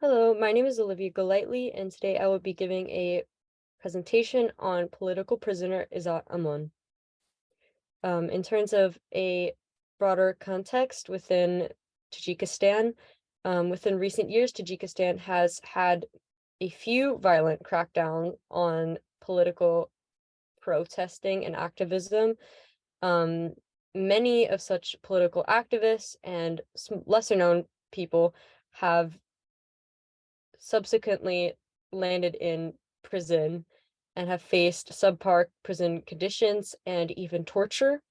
Hello, my name is Olivia Golightly, and today I will be giving a presentation on political prisoner Izzat Amon. In terms of a broader context within Tajikistan, within recent years, Tajikistan has had a few violent crackdown on political protesting and activism. Many of such political activists and lesser known people have subsequently landed in prison and have faced subpar prison conditions and even torture.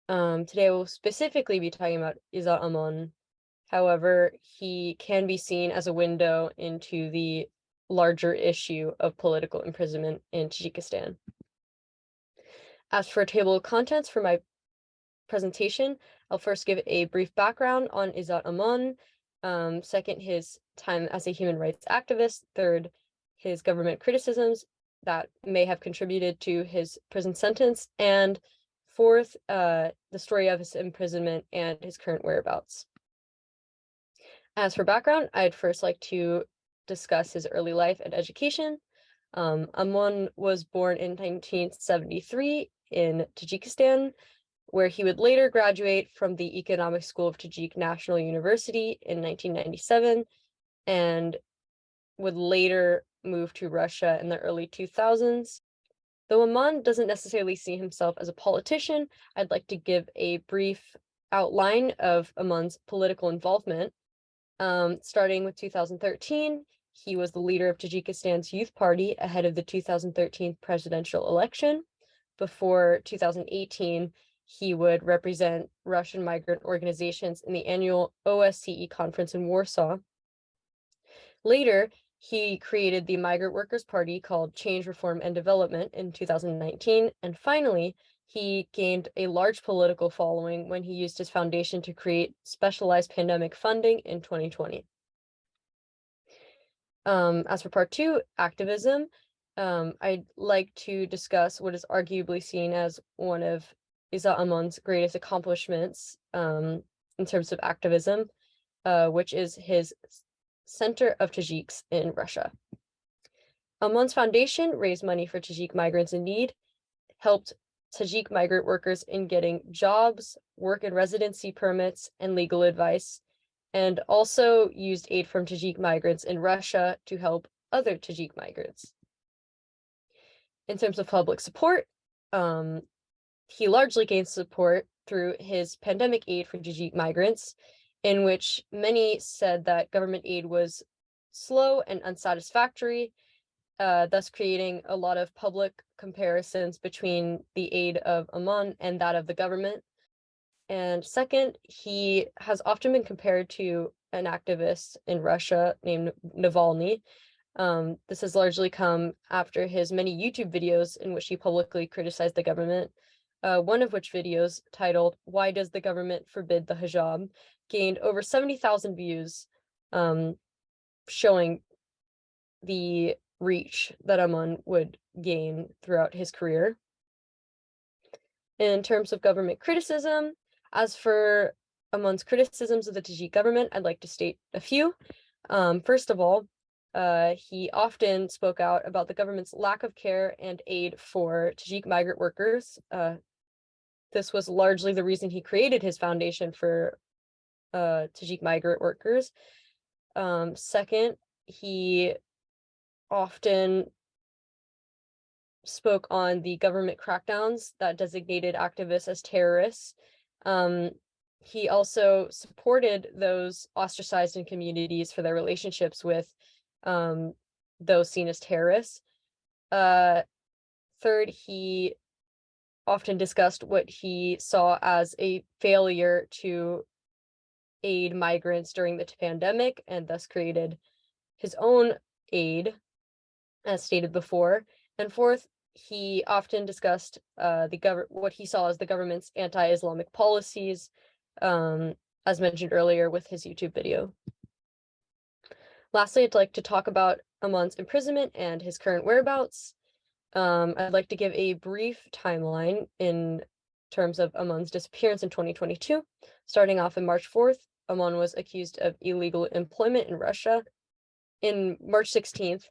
Today we'll specifically be talking about Izzat Amon. However, he can be seen as a window into the larger issue of political imprisonment in Tajikistan. As for a table of contents for my presentation, I'll first give a brief background on Izzat Amon. Second, his time as a human rights activist. Third, his government criticisms that may have contributed to his prison sentence. And fourth, the story of his imprisonment and his current whereabouts. As for background, I'd first like to discuss his early life and education. Amon was born in 1973 in Tajikistan, where he would later graduate from the Economic School of Tajik National University in 1997 and would later move to Russia in the early 2000s. Though Amon doesn't necessarily see himself as a politician, I'd like to give a brief outline of Amon's political involvement. Starting with 2013, he was the leader of Tajikistan's Youth Party ahead of the 2013 presidential election. Before 2018, he would represent Russian migrant organizations in the annual OSCE conference in Warsaw. Later, he created the Migrant Workers' Party called Change, Reform, and Development in 2019. And finally, he gained a large political following when he used his foundation to create specialized pandemic funding in 2020. As for part two, activism, I'd like to discuss what is arguably seen as one of Izzat Amon's greatest accomplishments in terms of activism, which is his Center of Tajiks in Russia. Amon's foundation raised money for Tajik migrants in need, helped Tajik migrant workers in getting jobs, work and residency permits, and legal advice, and also used aid from Tajik migrants in Russia to help other Tajik migrants. In terms of public support, he largely gained support through his pandemic aid for Tajik migrants, in which many said that government aid was slow and unsatisfactory, thus creating a lot of public comparisons between the aid of Amon and that of the government. And second, he has often been compared to an activist in Russia named Navalny. This has largely come after his many YouTube videos in which he publicly criticized the government, one of which videos, titled "Why Does the Government Forbid the Hijab?" gained over 70,000 views, showing the reach that Amon would gain throughout his career. In terms of government criticism, as for Amon's criticisms of the Tajik government, I'd like to state a few. First of all, he often spoke out about the government's lack of care and aid for Tajik migrant workers. This was largely the reason he created his foundation for Tajik migrant workers. Second, he often spoke on the government crackdowns that designated activists as terrorists. He also supported those ostracized in communities for their relationships with those seen as terrorists. Third, he often discussed what he saw as a failure to aid migrants during the pandemic and thus created his own aid, as stated before. And fourth, he often discussed what he saw as the government's anti-Islamic policies, as mentioned earlier with his YouTube video. Lastly, I'd like to talk about Amon's imprisonment and his current whereabouts. I'd like to give a brief timeline in terms of Amon's disappearance in 2022, starting off on March 4th. Amon was accused of illegal employment in Russia. In March 16th,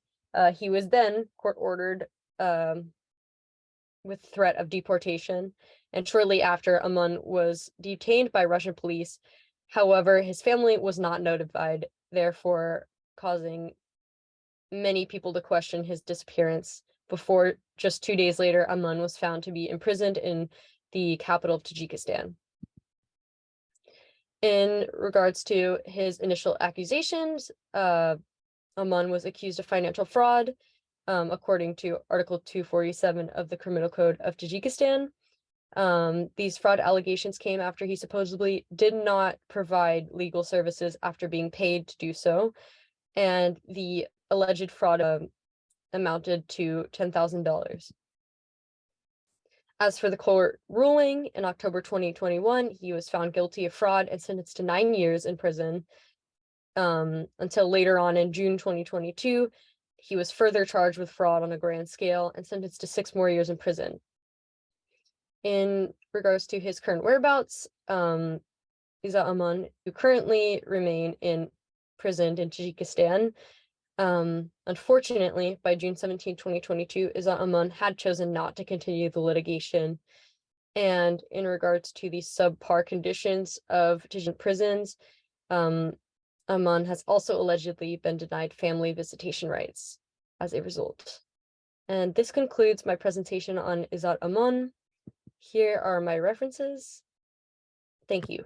he was then court-ordered with threat of deportation, and shortly after, Amon was detained by Russian police. However, his family was not notified, therefore causing many people to question his disappearance. Before just 2 days later, Amon was found to be imprisoned in the capital of Tajikistan. In regards to his initial accusations, Amon was accused of financial fraud, according to Article 247 of the Criminal Code of Tajikistan. These fraud allegations came after he supposedly did not provide legal services after being paid to do so, and the alleged fraud amounted to $10,000. As for the court ruling, in October 2021, he was found guilty of fraud and sentenced to 9 years in prison. Until later on in June 2022, he was further charged with fraud on a grand scale and sentenced to 6 more years in prison. In regards to his current whereabouts, Izzat Amon, who currently remain imprisoned in Tajikistan. Unfortunately, by June 17, 2022, Izzat Amon had chosen not to continue the litigation. And in regards to the subpar conditions of Tajikian prisons, Amon has also allegedly been denied family visitation rights as a result. And this concludes my presentation on Izzat Amon. Here are my references. Thank you.